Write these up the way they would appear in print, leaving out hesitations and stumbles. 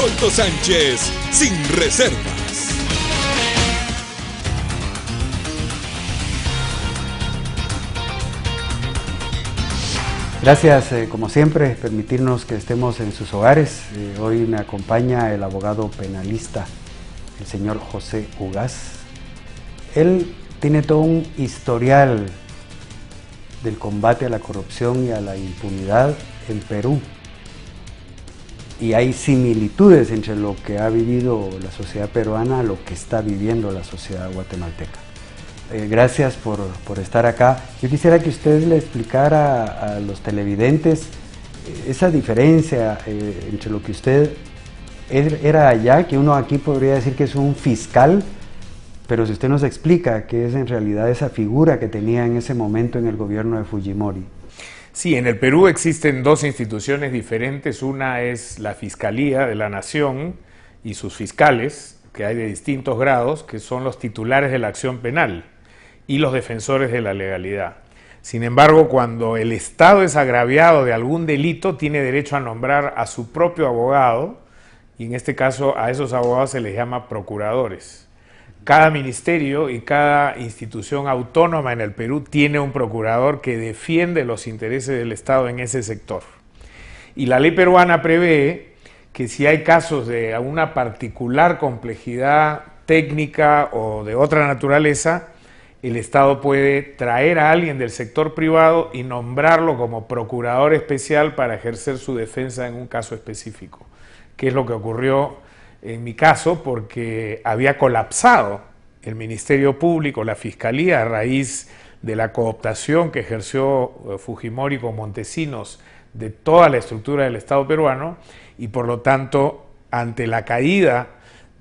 Adolfo Sánchez, sin reservas. Gracias, como siempre, permitirnos que estemos en sus hogares. Hoy me acompaña el abogado penalista, el señor José Ugaz. Él tiene todo un historial del combate a la corrupción y a la impunidad en Perú. Y hay similitudes entre lo que ha vivido la sociedad peruana a lo que está viviendo la sociedad guatemalteca. Gracias por estar acá. Yo quisiera que usted le explicara a los televidentes esa diferencia entre lo que usted era allá, que uno aquí podría decir que es un fiscal, pero si usted nos explica qué es en realidad esa figura que tenía en ese momento en el gobierno de Fujimori. Sí, en el Perú existen dos instituciones diferentes. Una es la Fiscalía de la Nación y sus fiscales, que hay de distintos grados, que son los titulares de la acción penal y los defensores de la legalidad. Sin embargo, cuando el Estado es agraviado de algún delito, tiene derecho a nombrar a su propio abogado, y en este caso a esos abogados se les llama procuradores. Cada ministerio y cada institución autónoma en el Perú tiene un procurador que defiende los intereses del Estado en ese sector. Y la ley peruana prevé que si hay casos de una particular complejidad técnica o de otra naturaleza, el Estado puede traer a alguien del sector privado y nombrarlo como procurador especial para ejercer su defensa en un caso específico, que es lo que ocurrió en mi caso, porque había colapsado el Ministerio Público, la Fiscalía, a raíz de la cooptación que ejerció Fujimori con Montesinos de toda la estructura del Estado peruano, y por lo tanto, ante la caída,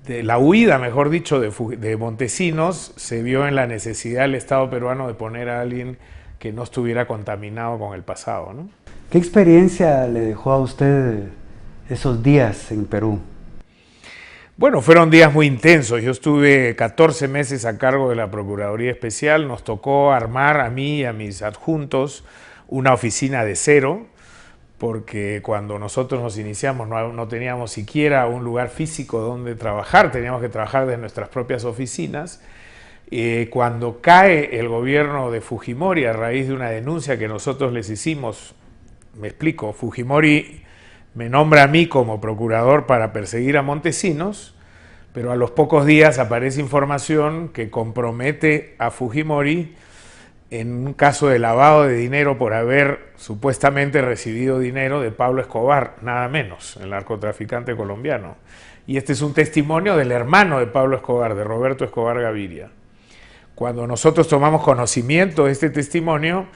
la huida, mejor dicho, de Montesinos, se vio en la necesidad del Estado peruano de poner a alguien que no estuviera contaminado con el pasado, ¿no? ¿Qué experiencia le dejó a usted esos días en Perú? Bueno, fueron días muy intensos. Yo estuve 14 meses a cargo de la Procuraduría Especial. Nos tocó armar a mí y a mis adjuntos una oficina de cero, porque cuando nosotros nos iniciamos no teníamos siquiera un lugar físico donde trabajar, teníamos que trabajar desde nuestras propias oficinas. Cuando cae el gobierno de Fujimori a raíz de una denuncia que nosotros les hicimos, me explico, Fujimori me nombra a mí como procurador para perseguir a Montesinos, pero a los pocos días aparece información que compromete a Fujimori en un caso de lavado de dinero por haber supuestamente recibido dinero de Pablo Escobar, nada menos, el narcotraficante colombiano. Y este es un testimonio del hermano de Pablo Escobar, de Roberto Escobar Gaviria. Cuando nosotros tomamos conocimiento de este testimonio,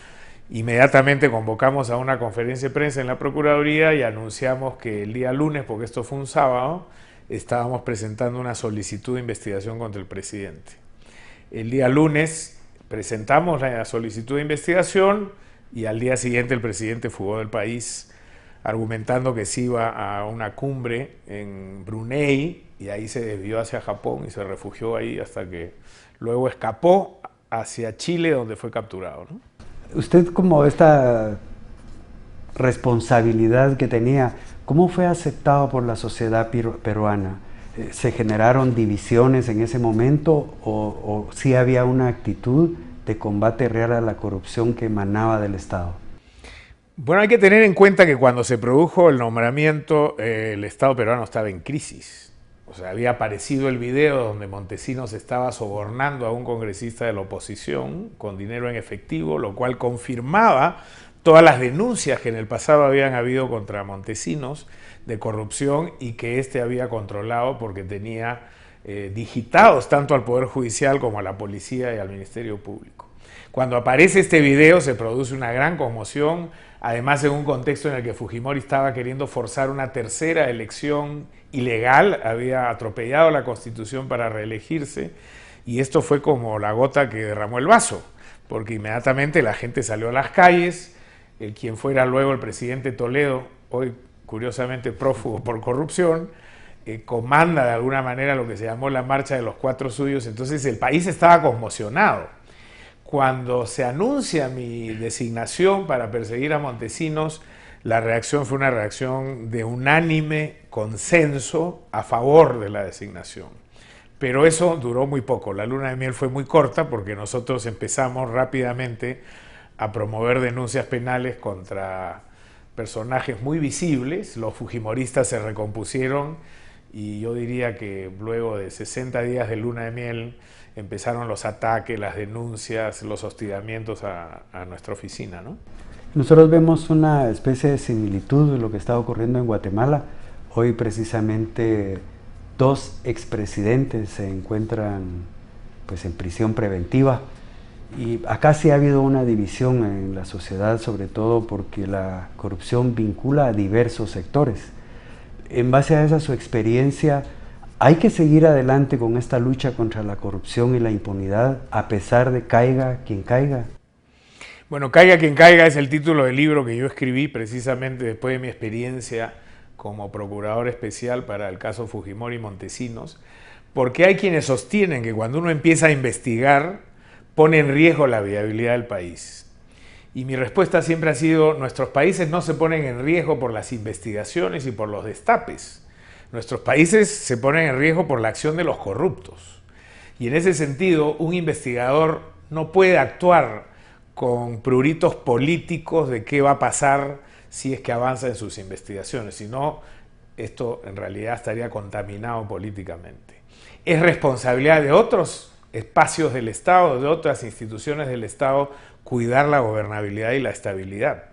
inmediatamente convocamos a una conferencia de prensa en la Procuraduría y anunciamos que el día lunes, porque esto fue un sábado, estábamos presentando una solicitud de investigación contra el presidente. El día lunes presentamos la solicitud de investigación y al día siguiente el presidente fugó del país argumentando que se iba a una cumbre en Brunei y ahí se desvió hacia Japón y se refugió ahí hasta que luego escapó hacia Chile, donde fue capturado, ¿no? Usted, como esta responsabilidad que tenía, ¿cómo fue aceptado por la sociedad peruana? ¿Se generaron divisiones en ese momento o sí había una actitud de combate real a la corrupción que emanaba del Estado? Bueno, hay que tener en cuenta que cuando se produjo el nombramiento, el Estado peruano estaba en crisis. O sea, había aparecido el video donde Montesinos estaba sobornando a un congresista de la oposición con dinero en efectivo, lo cual confirmaba todas las denuncias que en el pasado habían habido contra Montesinos de corrupción y que éste había controlado porque tenía digitados tanto al Poder Judicial como a la Policía y al Ministerio Público. Cuando aparece este video se produce una gran conmoción, además en un contexto en el que Fujimori estaba queriendo forzar una tercera elección ilegal, había atropellado la Constitución para reelegirse y esto fue como la gota que derramó el vaso, porque inmediatamente la gente salió a las calles, quien fuera luego el presidente Toledo, hoy curiosamente prófugo por corrupción, comanda de alguna manera lo que se llamó la Marcha de los Cuatro Suyos, entonces el país estaba conmocionado. Cuando se anuncia mi designación para perseguir a Montesinos, la reacción fue una reacción de unánime consenso a favor de la designación. Pero eso duró muy poco, la luna de miel fue muy corta porque nosotros empezamos rápidamente a promover denuncias penales contra personajes muy visibles. Los fujimoristas se recompusieron y yo diría que luego de 60 días de luna de miel empezaron los ataques, las denuncias, los hostigamientos a nuestra oficina, ¿no? Nosotros vemos una especie de similitud de lo que está ocurriendo en Guatemala. Hoy precisamente 2 expresidentes se encuentran pues en prisión preventiva, y acá sí ha habido una división en la sociedad, sobre todo porque la corrupción vincula a diversos sectores. En base a esa su experiencia, ¿hay que seguir adelante con esta lucha contra la corrupción y la impunidad a pesar de caiga quien caiga? Bueno, Caiga quien caiga es el título del libro que yo escribí precisamente después de mi experiencia como procurador especial para el caso Fujimori y Montesinos, porque hay quienes sostienen que cuando uno empieza a investigar pone en riesgo la viabilidad del país. Y mi respuesta siempre ha sido: nuestros países no se ponen en riesgo por las investigaciones y por los destapes. Nuestros países se ponen en riesgo por la acción de los corruptos. Y en ese sentido, un investigador no puede actuar con pruritos políticos de qué va a pasar si es que avanza en sus investigaciones, si no, esto en realidad estaría contaminado políticamente. Es responsabilidad de otros espacios del Estado, de otras instituciones del Estado, cuidar la gobernabilidad y la estabilidad.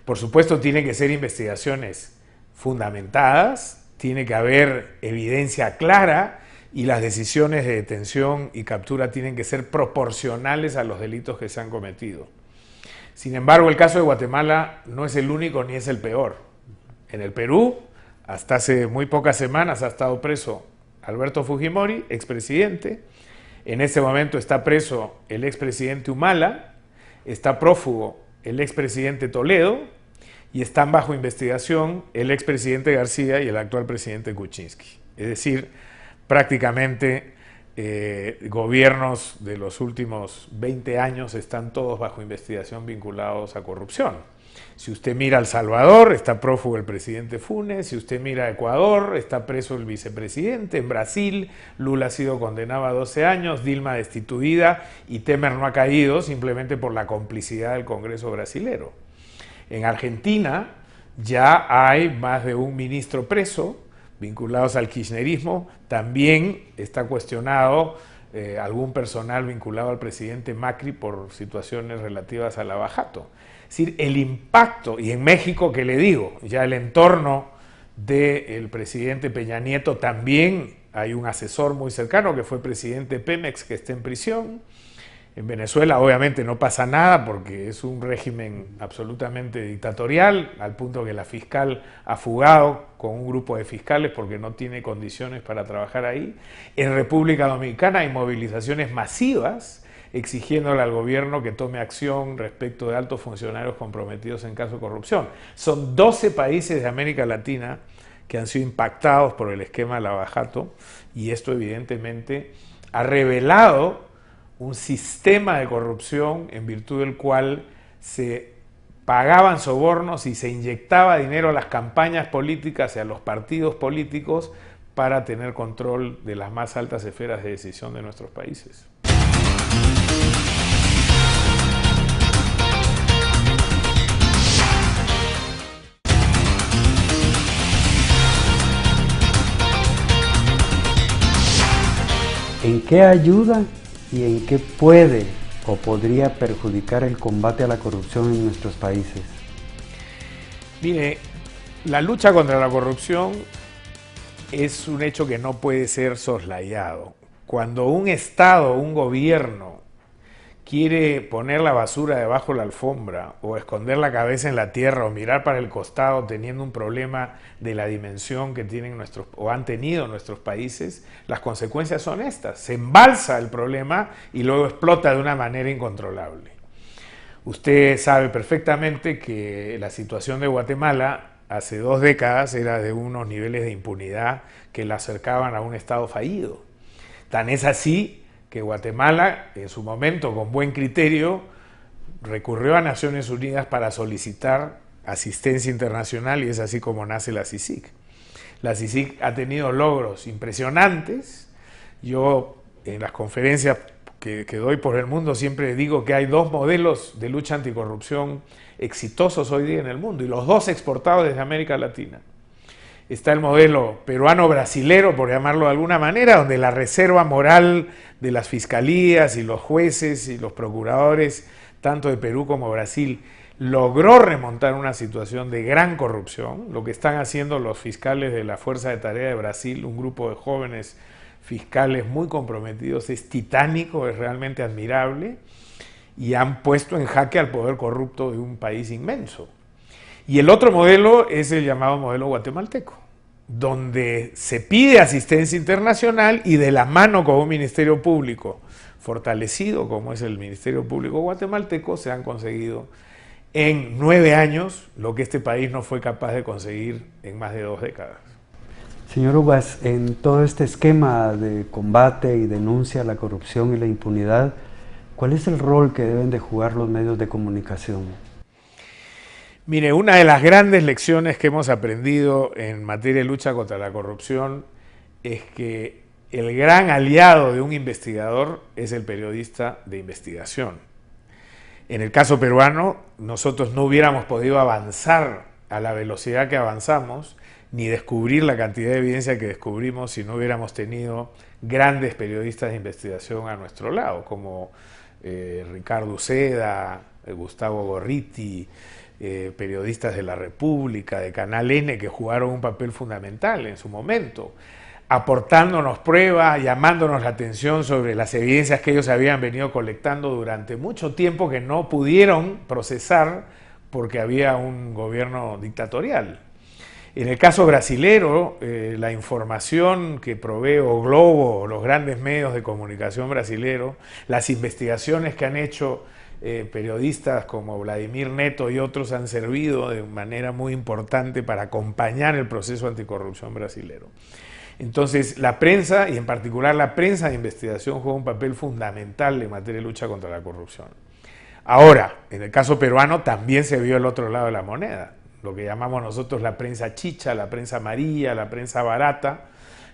Por supuesto, tienen que ser investigaciones fundamentadas, tiene que haber evidencia clara y las decisiones de detención y captura tienen que ser proporcionales a los delitos que se han cometido. Sin embargo, el caso de Guatemala no es el único ni es el peor. En el Perú, hasta hace muy pocas semanas ha estado preso Alberto Fujimori, expresidente. En este momento está preso el expresidente Humala, está prófugo el expresidente Toledo y están bajo investigación el expresidente García y el actual presidente Kuczynski. Es decir, prácticamente gobiernos de los últimos 20 años están todos bajo investigación vinculados a corrupción. Si usted mira El Salvador, está prófugo el presidente Funes. Si usted mira Ecuador, está preso el vicepresidente. En Brasil, Lula ha sido condenado a 12 años, Dilma destituida y Temer no ha caído simplemente por la complicidad del Congreso brasilero. En Argentina ya hay más de un ministro preso vinculados al kirchnerismo. También está cuestionado algún personal vinculado al presidente Macri por situaciones relativas al lavajato. Es decir, el impacto, y en México, ¿qué le digo? Ya el entorno del presidente Peña Nieto también hay un asesor muy cercano que fue presidente Pemex que está en prisión. En Venezuela obviamente no pasa nada porque es un régimen absolutamente dictatorial, al punto que la fiscal ha fugado con un grupo de fiscales porque no tiene condiciones para trabajar ahí. En República Dominicana hay movilizaciones masivas exigiéndole al gobierno que tome acción respecto de altos funcionarios comprometidos en caso de corrupción. Son 12 países de América Latina que han sido impactados por el esquema lavajato y esto evidentemente ha revelado un sistema de corrupción en virtud del cual se pagaban sobornos y se inyectaba dinero a las campañas políticas y a los partidos políticos para tener control de las más altas esferas de decisión de nuestros países. ¿En qué ayuda y en qué puede o podría perjudicar el combate a la corrupción en nuestros países? Mire, la lucha contra la corrupción es un hecho que no puede ser soslayado. Cuando un Estado, un gobierno, quiere poner la basura debajo de la alfombra o esconder la cabeza en la tierra o mirar para el costado teniendo un problema de la dimensión que tienen nuestros o han tenido nuestros países, las consecuencias son estas. Se embalsa el problema y luego explota de una manera incontrolable. Usted sabe perfectamente que la situación de Guatemala hace 2 décadas era de unos niveles de impunidad que la acercaban a un Estado fallido. Tan es así que Guatemala, en su momento, con buen criterio, recurrió a Naciones Unidas para solicitar asistencia internacional y es así como nace la CICIG. La CICIG ha tenido logros impresionantes. Yo en las conferencias que doy por el mundo siempre digo que hay dos modelos de lucha anticorrupción exitosos hoy día en el mundo y los dos exportados desde América Latina. Está el modelo peruano-brasilero, por llamarlo de alguna manera, donde la reserva moral de las fiscalías y los jueces y los procuradores, tanto de Perú como Brasil, logró remontar una situación de gran corrupción. Lo que están haciendo los fiscales de la Fuerza de Tarea de Brasil, un grupo de jóvenes fiscales muy comprometidos, es titánico, es realmente admirable, y han puesto en jaque al poder corrupto de un país inmenso. Y el otro modelo es el llamado modelo guatemalteco, donde se pide asistencia internacional y de la mano con un ministerio público fortalecido, como es el Ministerio Público guatemalteco, se han conseguido en 9 años lo que este país no fue capaz de conseguir en más de 2 décadas. Señor Ugas, en todo este esquema de combate y denuncia a la corrupción y la impunidad, ¿cuál es el rol que deben de jugar los medios de comunicación? Mire, una de las grandes lecciones que hemos aprendido en materia de lucha contra la corrupción es que el gran aliado de un investigador es el periodista de investigación. En el caso peruano, nosotros no hubiéramos podido avanzar a la velocidad que avanzamos, ni descubrir la cantidad de evidencia que descubrimos si no hubiéramos tenido grandes periodistas de investigación a nuestro lado, como Ricardo Uceda, Gustavo Gorriti, periodistas de La República, de Canal N, que jugaron un papel fundamental en su momento, aportándonos pruebas, llamándonos la atención sobre las evidencias que ellos habían venido colectando durante mucho tiempo que no pudieron procesar porque había un gobierno dictatorial. En el caso brasilero, la información que provee O Globo, los grandes medios de comunicación brasileros, las investigaciones que han hecho periodistas como Vladimir Neto y otros han servido de manera muy importante para acompañar el proceso anticorrupción brasilero. Entonces, la prensa, y en particular la prensa de investigación, juega un papel fundamental en materia de lucha contra la corrupción. Ahora, en el caso peruano también se vio el otro lado de la moneda, lo que llamamos nosotros la prensa chicha, la prensa amarilla, la prensa barata,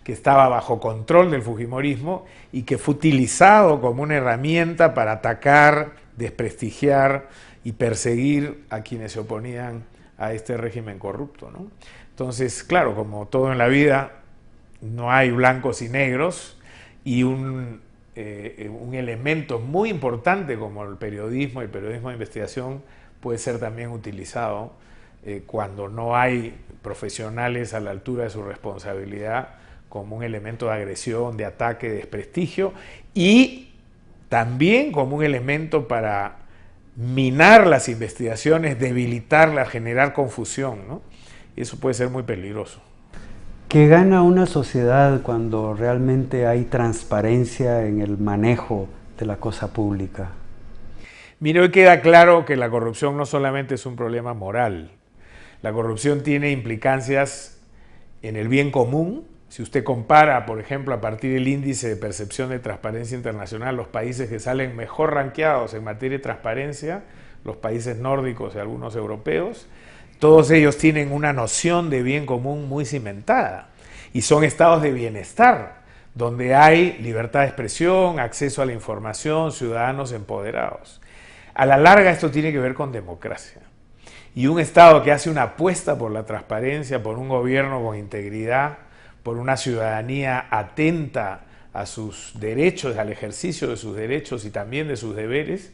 que estaba bajo control del fujimorismo y que fue utilizado como una herramienta para atacar, desprestigiar y perseguir a quienes se oponían a este régimen corrupto, ¿no? Entonces, claro, como todo en la vida, no hay blancos y negros, y un elemento muy importante como el periodismo de investigación puede ser también utilizado cuando no hay profesionales a la altura de su responsabilidad, como un elemento de agresión, de ataque, de desprestigio, y también como un elemento para minar las investigaciones, debilitarlas, generar confusión, ¿no? Y eso puede ser muy peligroso. ¿Qué gana una sociedad cuando realmente hay transparencia en el manejo de la cosa pública? Mire, hoy queda claro que la corrupción no solamente es un problema moral. La corrupción tiene implicancias en el bien común. Si usted compara, por ejemplo, a partir del índice de percepción de transparencia internacional, los países que salen mejor rankeados en materia de transparencia, los países nórdicos y algunos europeos, todos ellos tienen una noción de bien común muy cimentada y son estados de bienestar, donde hay libertad de expresión, acceso a la información, ciudadanos empoderados. A la larga esto tiene que ver con democracia. Y un Estado que hace una apuesta por la transparencia, por un gobierno con integridad, por una ciudadanía atenta a sus derechos, al ejercicio de sus derechos y también de sus deberes,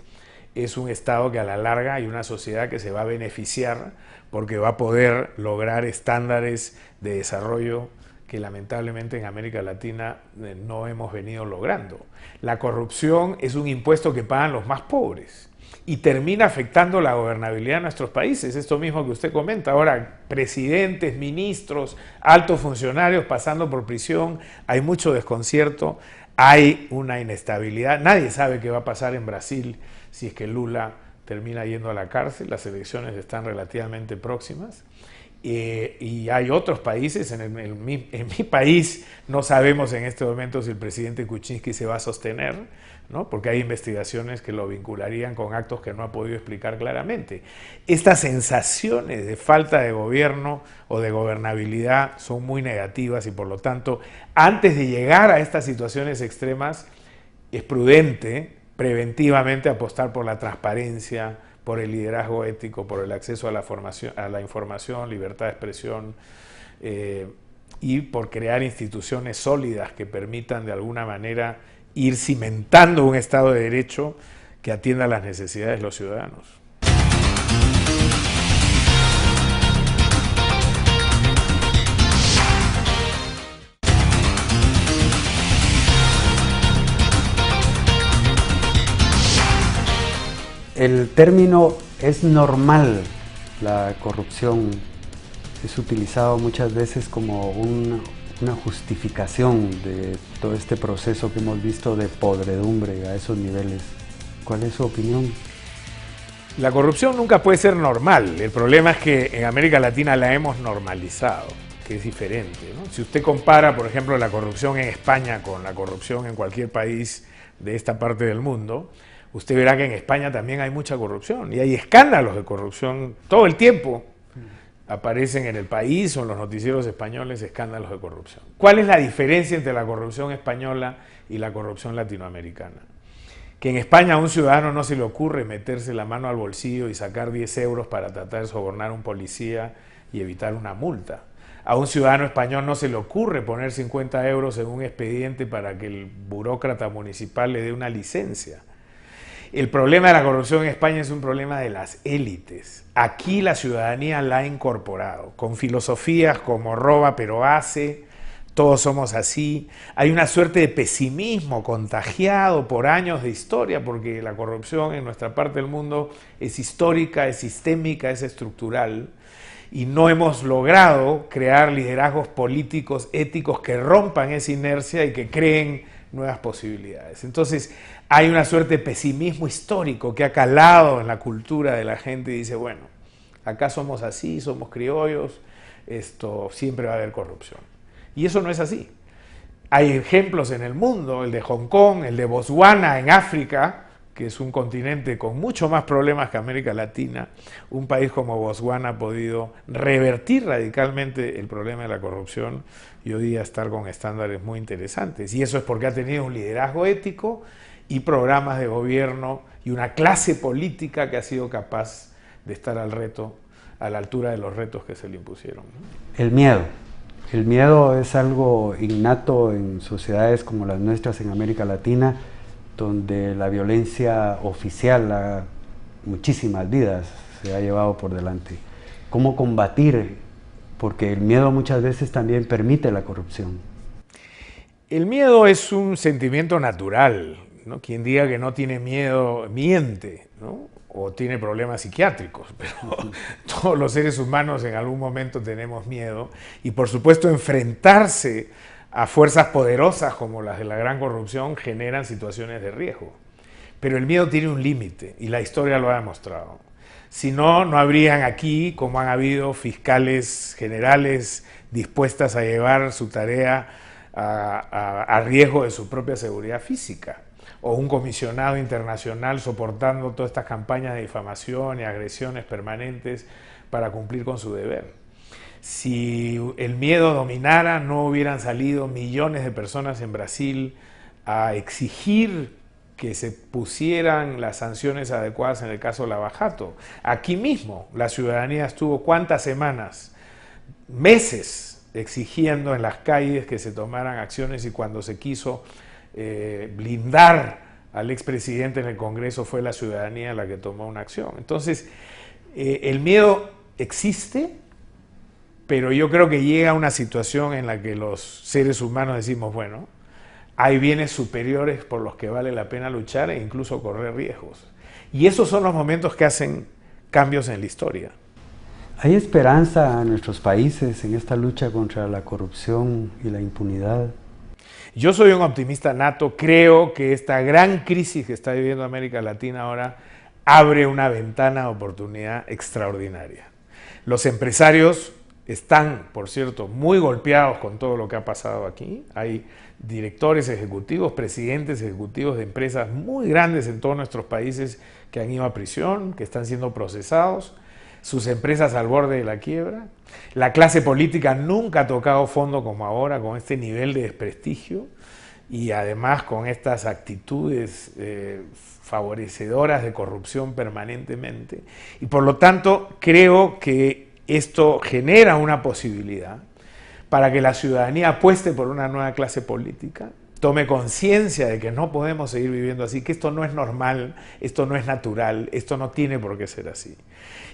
es un Estado que a la larga hay una sociedad que se va a beneficiar porque va a poder lograr estándares de desarrollo que lamentablemente en América Latina no hemos venido logrando. La corrupción es un impuesto que pagan los más pobres y termina afectando la gobernabilidad de nuestros países. Esto mismo que usted comenta. Ahora, presidentes, ministros, altos funcionarios pasando por prisión, hay mucho desconcierto, hay una inestabilidad. Nadie sabe qué va a pasar en Brasil si es que Lula termina yendo a la cárcel. Las elecciones están relativamente próximas Y hay otros países, en mi país no sabemos en este momento si el presidente Kuczynski se va a sostener, ¿no? Porque hay investigaciones que lo vincularían con actos que no ha podido explicar claramente. Estas sensaciones de falta de gobierno o de gobernabilidad son muy negativas y por lo tanto, antes de llegar a estas situaciones extremas, es prudente preventivamente apostar por la transparencia, por el liderazgo ético, por el acceso a la información, libertad de expresión y por crear instituciones sólidas que permitan de alguna manera ir cimentando un Estado de Derecho que atienda a las necesidades de los ciudadanos. El término "es normal la corrupción" es utilizado muchas veces como una justificación de todo este proceso que hemos visto de podredumbre a esos niveles. ¿Cuál es su opinión? La corrupción nunca puede ser normal. El problema es que en América Latina la hemos normalizado, que es diferente, ¿no? Si usted compara, por ejemplo, la corrupción en España con la corrupción en cualquier país de esta parte del mundo, usted verá que en España también hay mucha corrupción y hay escándalos de corrupción todo el tiempo. Aparecen en el país o en los noticieros españoles escándalos de corrupción. ¿Cuál es la diferencia entre la corrupción española y la corrupción latinoamericana? Que en España a un ciudadano no se le ocurre meterse la mano al bolsillo y sacar 10 euros para tratar de sobornar a un policía y evitar una multa. A un ciudadano español no se le ocurre poner 50 euros en un expediente para que el burócrata municipal le dé una licencia. El problema de la corrupción en España es un problema de las élites. Aquí la ciudadanía la ha incorporado, con filosofías como roba pero hace, todos somos así. Hay una suerte de pesimismo contagiado por años de historia, porque la corrupción en nuestra parte del mundo es histórica, es sistémica, es estructural, y no hemos logrado crear liderazgos políticos, éticos que rompan esa inercia y que creen nuevas posibilidades. Entonces, hay una suerte de pesimismo histórico que ha calado en la cultura de la gente y dice, bueno, acá somos así, somos criollos, esto siempre va a haber corrupción. Y eso no es así. Hay ejemplos en el mundo, el de Hong Kong, el de Botswana en África, que es un continente con mucho más problemas que América Latina. Un país como Botswana ha podido revertir radicalmente el problema de la corrupción y hoy día estar con estándares muy interesantes. Y eso es porque ha tenido un liderazgo ético y programas de gobierno y una clase política que ha sido capaz de estar al reto, a la altura de los retos que se le impusieron. El miedo. El miedo es algo innato en sociedades como las nuestras en América Latina, donde la violencia oficial muchísimas vidas se ha llevado por delante. ¿Cómo combatir? Porque el miedo muchas veces también permite la corrupción. El miedo es un sentimiento natural, ¿no? Quien diga que no tiene miedo miente, ¿no? O tiene problemas psiquiátricos, pero todos los seres humanos en algún momento tenemos miedo y por supuesto enfrentarse a fuerzas poderosas como las de la gran corrupción generan situaciones de riesgo. Pero el miedo tiene un límite y la historia lo ha demostrado. Si no, no habrían aquí, como han habido, fiscales generales dispuestas a llevar su tarea a riesgo de su propia seguridad física, o un comisionado internacional soportando todas estas campañas de difamación y agresiones permanentes para cumplir con su deber. Si el miedo dominara, no hubieran salido millones de personas en Brasil a exigir que se pusieran las sanciones adecuadas en el caso Lava Jato. Aquí mismo la ciudadanía estuvo ¿cuántas semanas? Meses exigiendo en las calles que se tomaran acciones y cuando se quiso blindar al expresidente en el Congreso fue la ciudadanía la que tomó una acción. Entonces, el miedo existe, pero yo creo que llega a una situación en la que los seres humanos decimos, bueno, hay bienes superiores por los que vale la pena luchar e incluso correr riesgos. Y esos son los momentos que hacen cambios en la historia. ¿Hay esperanza en nuestros países en esta lucha contra la corrupción y la impunidad? Yo soy un optimista nato, creo que esta gran crisis que está viviendo América Latina ahora abre una ventana de oportunidad extraordinaria. Los empresarios están, por cierto, muy golpeados con todo lo que ha pasado aquí. Hay directores ejecutivos, presidentes ejecutivos de empresas muy grandes en todos nuestros países que han ido a prisión, que están siendo procesados, sus empresas al borde de la quiebra. La clase política nunca ha tocado fondo como ahora, con este nivel de desprestigio y además con estas actitudes favorecedoras de corrupción permanentemente. Y por lo tanto creo que esto genera una posibilidad para que la ciudadanía apueste por una nueva clase política, tome conciencia de que no podemos seguir viviendo así, que esto no es normal, esto no es natural, esto no tiene por qué ser así.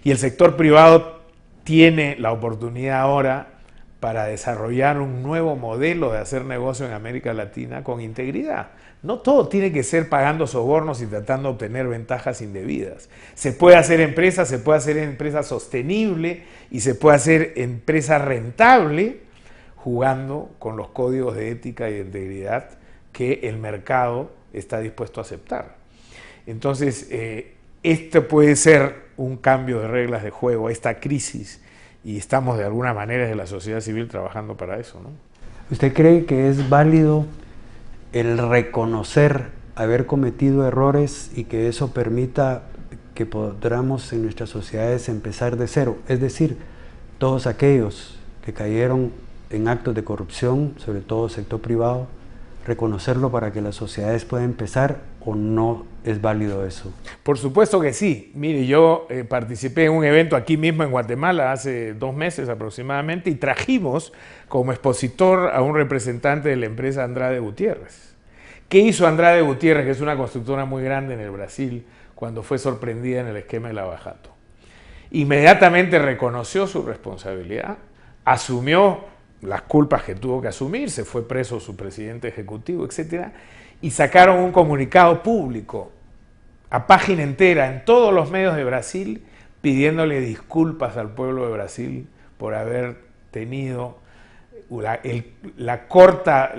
Y el sector privado tiene la oportunidad ahora para desarrollar un nuevo modelo de hacer negocio en América Latina con integridad. No todo tiene que ser pagando sobornos y tratando de obtener ventajas indebidas. Se puede hacer empresa sostenible y se puede hacer empresa rentable jugando con los códigos de ética y de integridad que el mercado está dispuesto a aceptar. Entonces, este puede ser un cambio de reglas de juego, esta crisis, y estamos de alguna manera desde la sociedad civil trabajando para eso, ¿no? ¿Usted cree que es válido el reconocer haber cometido errores y que eso permita que podamos en nuestras sociedades empezar de cero? Es decir, todos aquellos que cayeron en actos de corrupción, sobre todo sector privado, reconocerlo para que las sociedades puedan empezar, ¿o no es válido eso? Por supuesto que sí. Mire, yo participé en un evento aquí mismo en Guatemala hace 2 meses aproximadamente y trajimos como expositor a un representante de la empresa Andrade Gutiérrez. ¿Qué hizo Andrade Gutiérrez, que es una constructora muy grande en el Brasil, cuando fue sorprendida en el esquema de Lava Jato? Inmediatamente reconoció su responsabilidad, asumió las culpas que tuvo que asumir, se fue preso su presidente ejecutivo, etcétera, y sacaron un comunicado público a página entera en todos los medios de Brasil pidiéndole disculpas al pueblo de Brasil por haber tenido la corta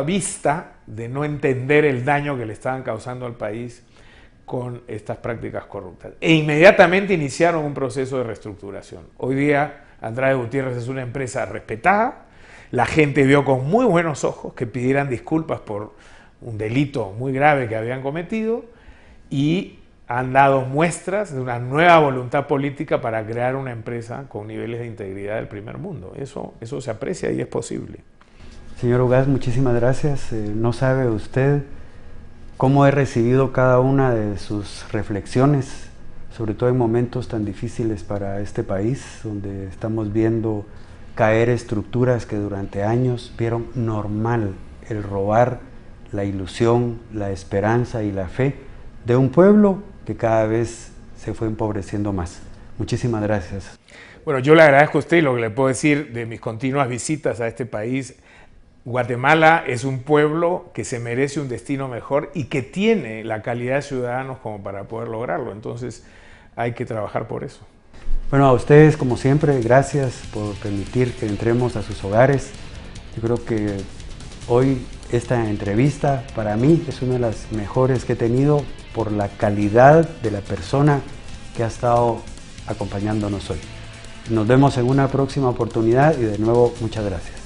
vista de no entender el daño que le estaban causando al país con estas prácticas corruptas. E inmediatamente iniciaron un proceso de reestructuración. Hoy día Andrade Gutiérrez es una empresa respetada, la gente vio con muy buenos ojos que pidieran disculpas por un delito muy grave que habían cometido y han dado muestras de una nueva voluntad política para crear una empresa con niveles de integridad del primer mundo. Eso se aprecia y es posible. Señor Ugaz, muchísimas gracias. No sabe usted cómo he recibido cada una de sus reflexiones, sobre todo en momentos tan difíciles para este país, donde estamos viendo caer estructuras que durante años vieron normal el robar la ilusión, la esperanza y la fe de un pueblo que cada vez se fue empobreciendo más. Muchísimas gracias. Bueno, yo le agradezco a usted y lo que le puedo decir de mis continuas visitas a este país. Guatemala es un pueblo que se merece un destino mejor y que tiene la calidad de ciudadanos como para poder lograrlo. Entonces hay que trabajar por eso. Bueno, a ustedes, como siempre, gracias por permitir que entremos a sus hogares. Yo creo que hoy esta entrevista para mí es una de las mejores que he tenido por la calidad de la persona que ha estado acompañándonos hoy. Nos vemos en una próxima oportunidad y de nuevo muchas gracias.